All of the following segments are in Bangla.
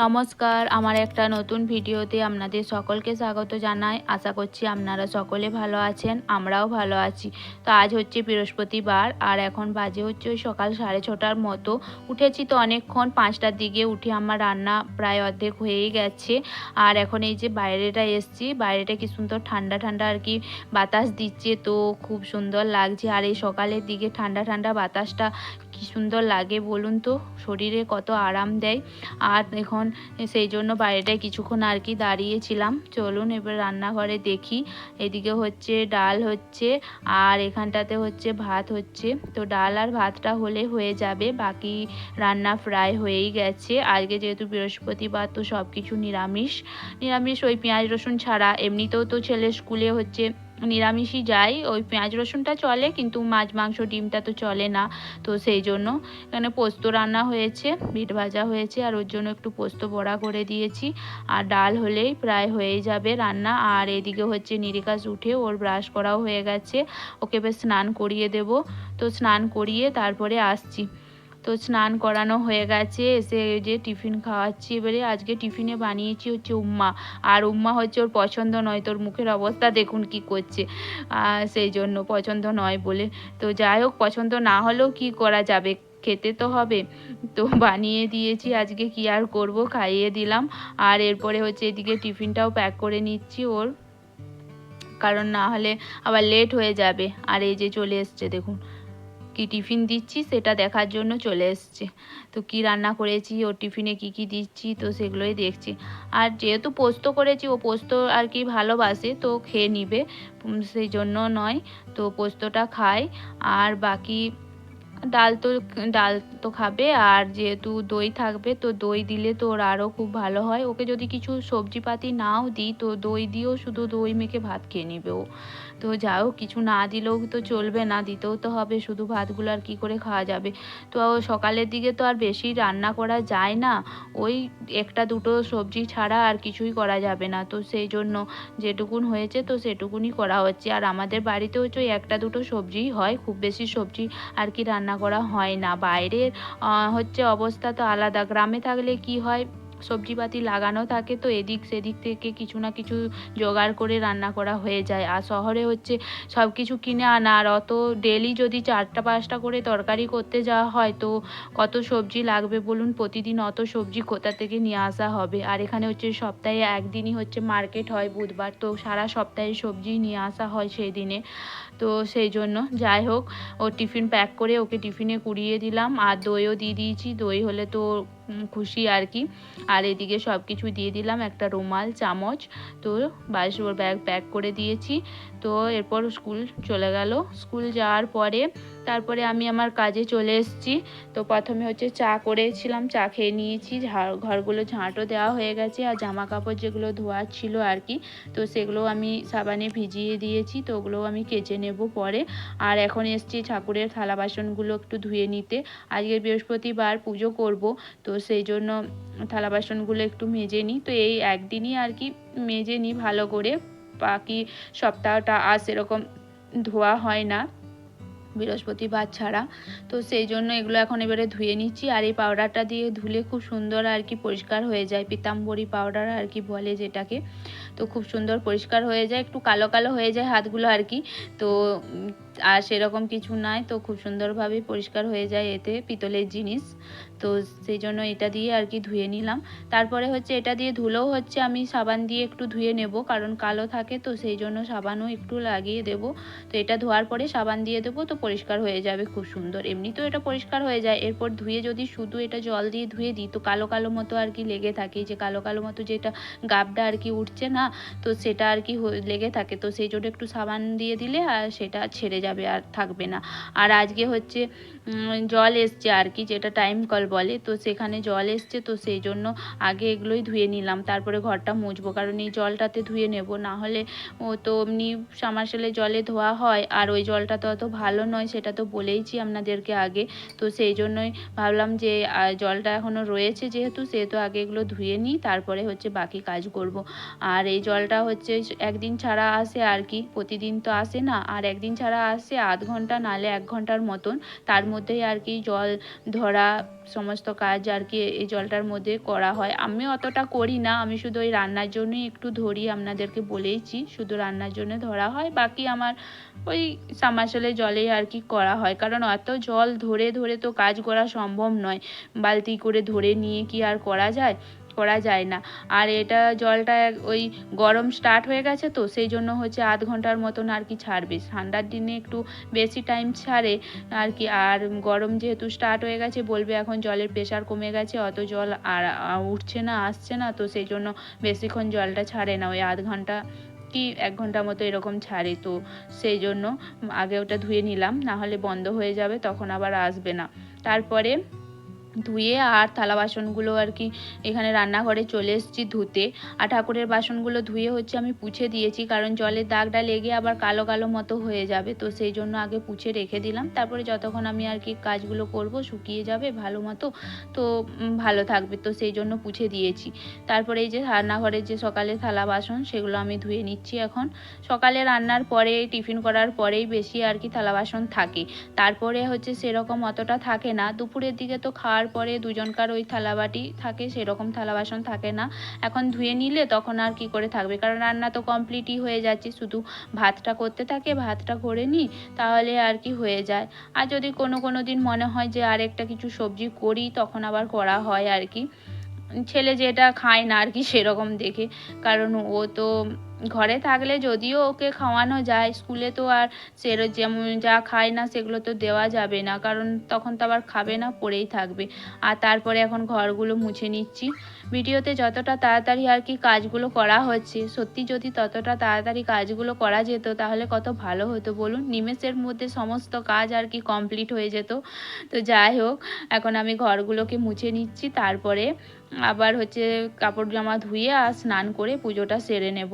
নমস্কার, আমার একটা নতুন ভিডিওতে আপনাদের সকলকে স্বাগত জানাই। আশা করছি আপনারা সকলে ভালো আছেন, আমরাও ভালো আছি। তো আজ হচ্ছে বৃহস্পতিবার আর এখন বাজে হচ্ছে ওই সকাল 6:30টার মতো। উঠেছি তো অনেকক্ষণ, 5টার দিকে উঠে আমার রান্না প্রায় অর্ধেক হয়েই গেছে। আর এখন এই যে বাইরেটা এসছি, বাইরেটা কি সুন্দর ঠান্ডা ঠান্ডা আর কি বাতাস দিচ্ছে, তো খুব সুন্দর লাগছে। আর এই সকালের দিকে ঠান্ডা ঠান্ডা বাতাসটা কি সুন্দর লাগে বলুন তো, শরীরে কত আরাম দেয়। আর এখন সেই জন্য বাইরেটায় কিছুক্ষণ আর কি দাঁড়িয়েছিলাম। চলুন এবার রান্নাঘরে দেখি। এদিকে হচ্ছে ডাল হচ্ছে আর এখানটাতে হচ্ছে ভাত হচ্ছে। তো ডাল আর ভাতটা হলে হয়ে যাবে, বাকি রান্না প্রায় হয়েই গেছে। আজকে যেহেতু বৃহস্পতিবার তো সব কিছু নিরামিষ নিরামিষ, ওই পেঁয়াজ রসুন ছাড়া। এমনিতেও তো ছেলে স্কুলে হচ্ছে নিরামিষই যায়, ওই পেঁয়াজ রসুনটা চলে কিন্তু মাছ মাংস ডিমটা তো চলে না। তো সেই জন্য এখানে পোস্ত রান্না হয়েছে, বিট ভাজা হয়েছে আর ওর জন্য একটু পোস্ত বড়া করে দিয়েছি। আর ডাল হলেই প্রায় হয়ে যাবে রান্না। আর এদিকে হচ্ছে নিরিকাশ উঠে ওর ব্রাশ করাও হয়ে গেছে, ওকে বেশ স্নান করিয়ে দেব। তো স্নান করিয়ে তারপরে আসছি। তো স্নান করানো হয়ে গেছে, এসে যে টিফিন খাওয়াচ্ছি। এবারে আজকে টিফিনে বানিয়েছি হচ্ছে উম্মা। আর উম্মা হচ্ছে ওর পছন্দ নয়, তোর মুখের অবস্থা দেখুন কি করছে, সেই জন্য পছন্দ নয় বলে। তো যাই হোক, পছন্দ না হলেও কি করা যাবে, খেতে তো হবে। তো বানিয়ে দিয়েছি, আজকে কি আর করব, খাইয়ে দিলাম। আর এরপরে হচ্ছে এদিকে টিফিনটাও প্যাক করে নিচ্ছি ওর, কারণ না হলে আবার লেট হয়ে যাবে। আর এই যে চলে এসছে দেখুন, কি টিফিন দিচ্ছি সেটা দেখার জন্য চলে এসছে। তো কি রান্না করেছি, ওর টিফিনে কি কি দিচ্ছি, তো সেগুলোই দেখছি। আর যেহেতু পোস্ত করেছি, ও পোস্ত আর কি ভালোবাসে, তো খেয়ে নিবে, সেই জন্য নয়। তো পোস্তটা খায়। আর বাকি ডাল তো ডাল তো খাবে। আর যেহেতু দই থাকবে, তো দই দিলে তো ওর আরও খুব ভালো হয়। ওকে যদি কিছু সবজিপাতি নাও দিই, তো দই দিয়েও শুধু দই মেখে ভাত খেয়ে নেবে ও। তো যাও, কিছু না দিলেও তো চলবে না, দিতেও তো হবে, শুধু ভাতগুলো আর কি করে খাওয়া যাবে। তো সকালের দিকে তো আর বেশি রান্না করা যায় না, ওই একটা দুটো সবজি ছাড়া আর কিছুই করা যাবে না। তো সেই জন্য যেটুকুন হয়েছে তো সেটুকুনই করা হচ্ছে। আর আমাদের বাড়িতে হচ্ছে ওই একটা দুটো সবজিই হয়, খুব বেশি সবজি আর কি রান্না করা হয় না। বাইরের হচ্ছে অবস্থা তো আলাদা। গ্রামে থাকলে কি হয়, সবজিপাতি লাগানো থাকে, তো এদিক সেদিক থেকে কিছু না কিছু জোগাড় করে রান্না করা হয়ে যায়। আর শহরে হচ্ছে সব কিছু কিনে আনা, আর অত ডেলি যদি 4টা 5টা করে তরকারি করতে যাওয়া হয়, তো কত সবজি লাগবে বলুন, প্রতিদিন অত সবজি কোথা থেকে নিয়ে আসা হবে। আর এখানে হচ্ছে সপ্তাহে একদিনই হচ্ছে মার্কেট হয়, বুধবার, তো সারা সপ্তাহে সবজি নিয়ে আসা হয় সেই দিনে। তো সেই জন্য যাই হোক, ও টিফিন প্যাক করে ওকে টিফিনে কুড়িয়ে দিলাম। আর দইও দিয়ে দিয়েছি, দই হলে তো খুশি আর কি। আর এদিকে সব কিছু দিয়ে দিলাম, একটা রুমাল, চামচ। তো বাস ওর ব্যাগ প্যাক করে দিয়েছি। তো এরপর স্কুল চলে গেল। স্কুল যাওয়ার পরে তারপরে আমি আমার কাজে চলে এসেছি। তো প্রথমে হচ্ছে চা করেছিলাম, চা খেয়ে নিয়েছি, ঘরগুলো ঝাঁটও দেওয়া হয়ে গেছে। আর জামা কাপড় যেগুলো ধোয়ার ছিল আর কি, তো সেগুলো আমি সাবানে ভিজিয়ে দিয়েছি, তো ওগুলোও আমি কেচে নেব পরে। আর এখন এসছি ঠাকুরের থালা বাসনগুলো একটু ধুয়ে নিতে। আজকে বৃহস্পতিবার, পুজো করব, তো সেই জন্য থালা বাসনগুলো একটু মেজে নিই। তো এই একদিনই আর কি মেজে নিই ভালো করে, বাকি সপ্তাহটা আর সেরকম ধোয়া হয় না বৃহস্পতিবার ছাড়া। তো সেই জন্য এগুলো এখন এবারে ধুয়ে নিচ্ছি। আর এই পাউডারটা দিয়ে ধুলে খুব সুন্দর আর কি পরিষ্কার হয়ে যায়, পিতাম্বরী পাউডার আর কি বলে যেটাকে। তো খুব সুন্দর পরিষ্কার হয়ে যায়, একটু কালো কালো হয়ে যায় হাতগুলো আর কি। তো আর সেরকম কিছু নয়, তো খুব সুন্দরভাবে পরিষ্কার হয়ে যায় এতে, পিতলের জিনিস। তো সেই জন্য এটা দিয়ে আর কি ধুয়ে নিলাম। তারপরে হচ্ছে এটা দিয়ে ধুলেও হচ্ছে আমি সাবান দিয়ে একটু ধুয়ে নেব, কারণ কালো থাকে, তো সেই জন্য সাবানও একটু লাগিয়ে দেব। তো এটা ধোয়ার পরে সাবান দিয়ে দেবো, তো পরিষ্কার হয়ে যাবে খুব সুন্দর। এমনিতেও এটা পরিষ্কার হয়ে যায়। এরপর ধুয়ে যদি শুধু এটা জল দিয়ে ধুয়ে দিই, তো কালো কালো মতো আর কি লেগে থাকে, যে কালো কালো মতো যেটা গাবটা আর কি উঠছে না, তো সেটা আর কি লেগে থাকে। তো সেই জন্য একটু সাবান দিয়ে দিলে আর সেটা ছেড়ে যাবে, আর থাকবে না। আর আজকে হচ্ছে জল এসছে আর কি, যেটা টাইম কল বলে, তো সেখানে জল এসছে, তো সেই জন্য আগে এগুলোই ধুয়ে নিলাম, তারপরে ঘরটা মুছবো, কারণ এই জলটাতে ধুয়ে নেব, না হলে ও তো এমনি সামারসেলের জলে ধোয়া হয়, আর ওই জলটা তো অত ভালো নয়, সেটা তো বলেইছি আপনাদেরকে আগে। তো সেই জন্যই ভাবলাম যে জলটা এখনও রয়েছে যেহেতু, সেহেতু আগে এগুলো ধুয়ে নিই, তারপরে হচ্ছে বাকি কাজ করব। আর এই জলটা হচ্ছে একদিন ছাড়া আসে আর কি, প্রতিদিন তো আসে না, আর একদিন ছাড়া আসছে 0.5 ঘন্টা নাহলে 1 ঘন্টার মতন, তার মধ্যেই আর কি জল ধরা সমস্ত কাজ আর কি এই জলটার মধ্যে করা হয়। আমি অতটা করি না, আমি শুধু ওই রান্নার জন্যই একটু ধরি, আপনাদেরকে বলেইছি শুধু রান্নার জন্য ধরা হয়, বাকি আমার ওই সাবমার্সিবলের জলেই আর কি করা হয়, কারণ অত জল ধরে ধরে তো কাজ করা সম্ভব নয়, বালতি করে ধরে নিয়ে কি আর করা যায় না। আর এটা জলটা ওই গরম স্টার্ট হয়ে গেছে তো সেই জন্য হচ্ছে 0.5 ঘন্টার মতন আর কি ছাড়বে। ঠান্ডার দিনে একটু বেশি টাইম ছাড়ে আর কি, আর গরম যেহেতু স্টার্ট হয়ে গেছে বলবে এখন জলের প্রেশার কমে গেছে, অত জল আর উঠছে না, আসছে না, তো সেই জন্য বেশিক্ষণ জলটা ছাড়ে না, ওই 0.5 ঘন্টা কি 1 ঘন্টা মতো এরকম ছাড়ে। তো সেই জন্য আগে ওটা ধুয়ে নিলাম, না হলে বন্ধ হয়ে যাবে, তখন আবার আসবে না। তারপরে ধুয়ে আর থালা বাসনগুলো আর কি এখানে রান্নাঘরে চলে এসেছি ধুতে। আর ঠাকুরের বাসনগুলো ধুয়ে হচ্ছে আমি পুছে দিয়েছি, কারণ জলের দাগটা লেগে আবার কালো কালো মতো হয়ে যাবে, তো সেই জন্য আগে পুছে রেখে দিলাম। তারপরে যতক্ষণ আমি আর কি কাজগুলো করব শুকিয়ে যাবে ভালো মতো, তো ভালো থাকবে, তো সেই জন্য পুছে দিয়েছি। তারপরে এই যে রান্নাঘরের যে সকালে থালা বাসন সেগুলো আমি ধুয়ে নিচ্ছি এখন। সকালে রান্নার পরে টিফিন করার পরেই বেশি আর কি থালা বাসন থাকে, তারপরে হচ্ছে সেরকম অতটা থাকে না। দুপুরের দিকে তো খাওয়ার পরে দুজনকার ওই থালাবাটি থাকে, সেরকম থালা বাসন থাকে না। এখন ধুয়ে নিলে তখন আর কি করে থাকবে, কারণ রান্না তো কমপ্লিটই হয়ে যাচ্ছে, শুধু ভাতটা করতে থাকে, ভাতটা করে নিই তাহলে আর কি হয়ে যায়। আর যদি কোনো দিন মনে হয় যে আরেকটা কিছু সবজি করি তখন আবার করা হয় আর কি, ছেলে যেটা খায় না আর কি সেরকম দেখে, কারণ ও তো ঘরে থাকলে যদিও ওকে খাওয়ানো যায়, স্কুলে তো আর যেমন যা খায় না সেগুলো তো দেওয়া যাবে না, কারণ তখন তো আবার খাবে না, পড়েই থাকবে। আর তারপরে এখন ঘরগুলো মুছে নিচ্ছি। ভিডিওতে যতটা তাড়াতাড়ি আর কি কাজগুলো করা হচ্ছে, সত্যি যদি ততটা তাড়াতাড়ি কাজগুলো করা যেত তাহলে কত ভালো হতো বলুন, নিমেষের মধ্যে সমস্ত কাজ আর কি কমপ্লিট হয়ে যেত। তো যাই হোক, এখন আমি ঘরগুলোকে মুছে নিচ্ছি, তারপরে আবার হচ্ছে কাপড় জামা ধুয়ে আর স্নান করে পুজোটা সেরে নেব,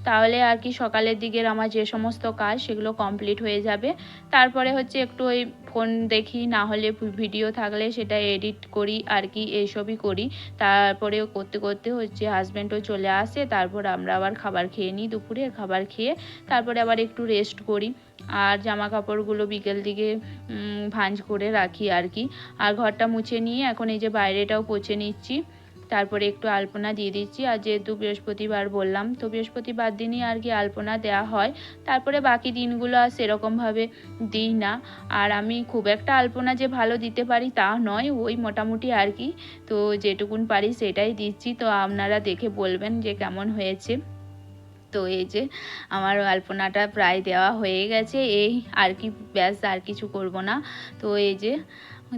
তাহলে আর কি সকালের দিকের আমার যে সমস্ত কাজ সেগুলো কমপ্লিট হয়ে যাবে। তারপরে হচ্ছে একটু ওই ফোন দেখি, না হলে ভিডিও থাকলে সেটা এডিট করি আর কি, এইসবই করি। তারপরে করতে করতে হচ্ছে হাজব্যান্ডও চলে আসে, তারপর আমরা আবার খাবার খেয়ে নিই, দুপুরে খাবার খেয়ে তারপরে আবার একটু রেস্ট করি। আর জামা কাপড়গুলো বিকেল দিকে ভাঁজ করে রাখি আর কি। আর ঘরটা মুছে নিয়ে এখন এই যে বাইরেটাও মুছে নিচ্ছি, তারপরে একটু আলপনা দিয়ে দিচ্ছি। আর যেহেতু বৃহস্পতিবার বললাম, তো বৃহস্পতিবার দিনই আর কি আলপনা দেওয়া হয়, তারপরে বাকি দিনগুলো আর সেরকমভাবে দিই না। আর আমি খুব একটা আলপনা যে ভালো দিতে পারি তা নয়, ওই মোটামুটি আর কি, তো যেটুকুন পারি সেটাই দিচ্ছি, তো আপনারা দেখে বলবেন যে কেমন হয়েছে। তো এই যে আমার আলপনাটা প্রায় দেওয়া হয়ে গেছে, এই আর কি, ব্যাস আর কিছু করব না। তো এই যে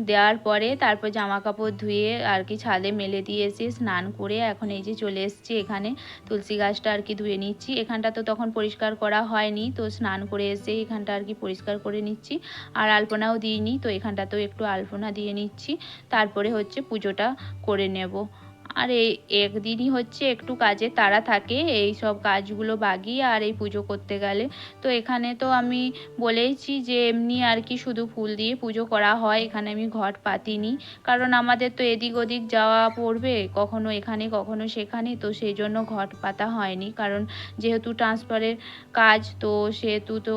দেওয়ার পরে তারপর জামা কাপড় ধুয়ে আর কি ছাদে মেলে দিয়ে এসে স্নান করে এখন এই যে চলে এসেছি এখানে, তুলসী গাছটা আর কি ধুয়ে নিচ্ছি। এখানটা তো তখন পরিষ্কার করা হয়নি, তো স্নান করে এসে এখানটা আর কি পরিষ্কার করে নিচ্ছি। আর আলপনাও দিইনি, তো এখানটাতেও একটু আলপনা দিয়ে নিচ্ছি, তারপরে হচ্ছে পুজোটা করে নেব। আর এই একদিনই হচ্ছে একটু কাজে তাড়া থাকে, এই সব কাজগুলো বাগিয়ে আর এই পুজো করতে গেলে। তো এখানে তো আমি বলেইছি যে এমনি আর কি শুধু ফুল দিয়ে পুজো করা হয়, এখানে আমি ঘট পাতিনি, কারণ আমাদের তো এদিক ওদিক যাওয়া পড়বে, কখনো এখানে কখনো সেখানে, তো সেই জন্য ঘট পাতা হয়নি, কারণ যেহেতু ট্রান্সফারের কাজ, তো সেহেতু তো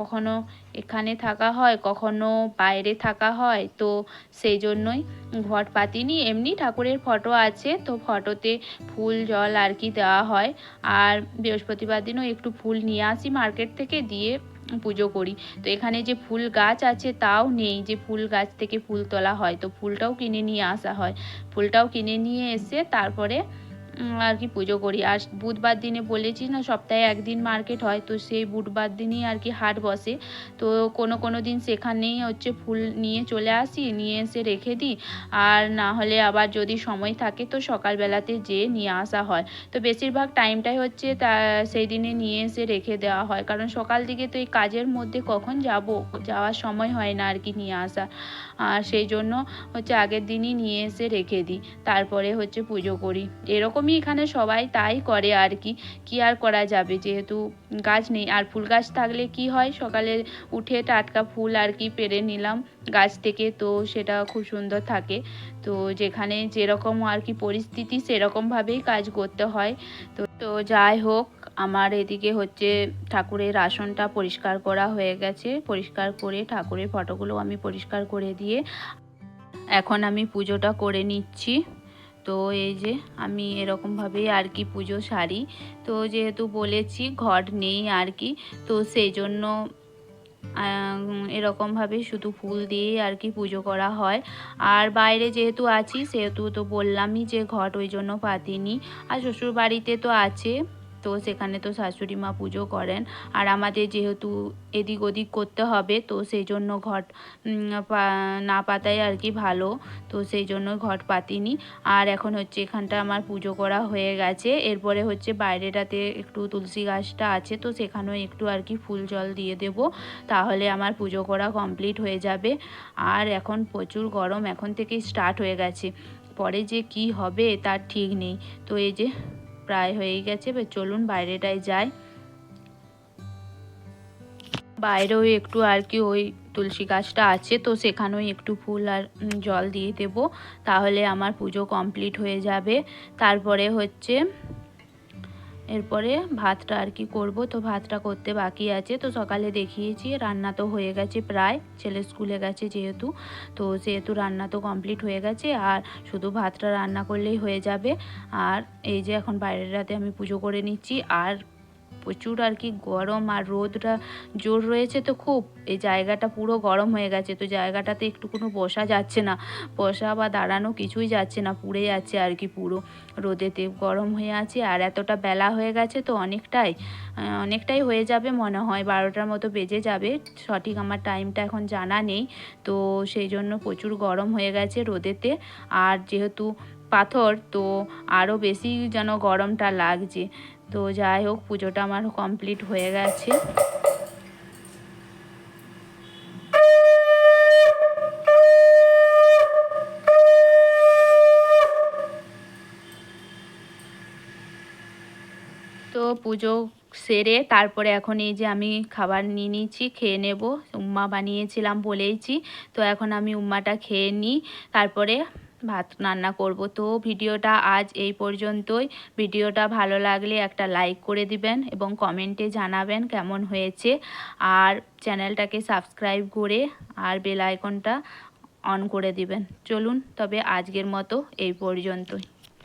কখনো এখানে থাকা হয় কখনো বাইরে থাকা হয়, তো সেই জন্যই ঘট পাতিনি। এমনি ঠাকুরের ফটো আছে, তো ফটোতে ফুল জল আর কি দেওয়া হয়। আর বৃহস্পতিবার দিনও একটু ফুল নিয়ে আসি মার্কেট থেকে, দিয়ে পুজো করি। তো এখানে যে ফুল গাছ আছে তাও নেই যে ফুল গাছ থেকে ফুল তোলা হয়, তো ফুলটাও কিনে নিয়ে আসা হয়, ফুলটাও কিনে নিয়ে এসে তারপরে আর কি পুজো করি। আর বুধবার দিনে বলেছি না সপ্তাহে একদিন মার্কেট হয়, তো সেই বুধবার দিনই আর কি হাট বসে, তো কোনো দিন সেখানেই হচ্ছে ফুল নিয়ে চলে আসি, নিয়ে এসে রেখে দিই। আর না হলে আবার যদি সময় থাকে তো সকালবেলাতে যেয়ে নিয়ে আসা হয়, তো বেশিরভাগ টাইমটাই হচ্ছে তা সেই দিনে নিয়ে এসে রেখে দেওয়া হয়, কারণ সকাল দিকে তো এই কাজের মধ্যে কখন যাওয়ার সময় হয় না আর কি নিয়ে আসা। আর সেই জন্য হচ্ছে আগের দিনই নিয়ে এসে রেখে দিই, তারপরে হচ্ছে পুজো করি। এরকম সেরকমই এখানে সবাই তাই করে আর কি আর করা যাবে, যেহেতু গাছ নেই। আর ফুল গাছ থাকলে কি হয়, সকালে উঠে টাটকা ফুল আর কি পেড়ে নিলাম গাছ থেকে, তো সেটা খুব সুন্দর থাকে। তো যেখানে যেরকম আর কি পরিস্থিতি সেরকমভাবেই কাজ করতে হয়। তো যাই হোক, আমার এদিকে হচ্ছে ঠাকুরের আসনটা পরিষ্কার করা হয়ে গেছে। পরিষ্কার করে ঠাকুরের ফটোগুলো আমি পরিষ্কার করে দিয়ে এখন আমি পুজোটা করে নিচ্ছি। তো এই যে আমি এরকমভাবেই আর কি পুজো সারি। তো যেহেতু বলেছি ঘট নেই আর কি, তো সেই জন্য এরকমভাবে শুধু ফুল দিয়েই আর কি পুজো করা হয়। আর বাইরে যেহেতু আছি সেহেতু তো বললামই যে ঘট ওই জন্য পাতিনি। আর শ্বশুর বাড়িতে তো আছে, তো সেখানে তো শাশুড়ি মা পুজো করেন। আর আমাদের যেহেতু এদিক ওদিক করতে হবে, তো সেই জন্য ঘট না পাতাই আর কি ভালো। তো সেই জন্য ঘট পাতিনি। আর এখন হচ্ছে এখানটা আমার পুজো করা হয়ে গেছে। এরপরে হচ্ছে বাইরেটাতে একটু তুলসী গাছটা আছে, তো সেখানেও একটু আর কি ফুল জল দিয়ে দেব, তাহলে আমার পুজো করা কমপ্লিট হয়ে যাবে। আর এখন প্রচুর গরম এখন থেকেই স্টার্ট হয়ে গেছে, পরে যে কি হবে তার ঠিক নেই। তো এই যে প্রায় হয়ে গেছে, চলুন বাইরেটায় যাই। বাইরেও একটু আর কি ওই তুলসী গাছটা আছে, তো সেখানেও একটু ফুল আর জল দিয়ে দেব, তাহলে আমার পুজো কমপ্লিট হয়ে যাবে। তারপরে হচ্ছে এরপরে ভাতটা আর কি করব। তো ভাতটা করতে বাকি আছে। তো সকালে দেখিয়েছি রান্না তো হয়ে গেছে, প্রায় ছেলে স্কুলে গেছে যেহেতু, তো সেহেতু রান্না তো কমপ্লিট হয়ে গেছে, আর শুধু ভাতটা রান্না করলেই হয়ে যাবে। আর এই যে এখন বাইরের রাতে আমি পুজো করে নিচ্ছি। আর প্রচুর আর কি গরম, আর রোদটা জোর রয়েছে, তো খুব এই জায়গাটা পুরো গরম হয়ে গেছে। তো জায়গাটাতে একটুকুনো বসা যাচ্ছে না, বসা বা দাঁড়ানো কিছুই যাচ্ছে না, পুড়ে যাচ্ছে আর কি পুরো রোদেতে গরম হয়ে আছে। আর এতটা বেলা হয়ে গেছে, তো অনেকটাই হয়ে যাবে মনে হয়, 12টার মতো বেজে যাবে। সঠিক আমার টাইমটা এখন জানা নেই। তো সেই জন্য প্রচুর গরম হয়ে গেছে রোদেতে। আর যেহেতু পাথর, তো আরও বেশি যেন গরমটা লাগছে। তো যাই হোক, পুজোটা আমার কমপ্লিট হয়ে গেছে। তো পুজো সেরে তারপরে এখন এই যে আমি খাবার নিয়ে নিয়েছি, খেয়ে নেব। উম্মা বানিয়েছিলাম বলেইছি, তো এখন আমি উম্মাটা খেয়ে নিই, তারপরে ভাত রান্না করব। তো ভিডিওটা আজ এই পর্যন্তই। ভিডিওটা ভালো লাগলে একটা লাইক করে দিবেন এবং কমেন্টে জানাবেন কেমন হয়েছে। আর চ্যানেলটাকে সাবস্ক্রাইব করে আর বেল আইকনটা অন করে দিবেন। চলুন তবে আজকের মতো এই পর্যন্তই।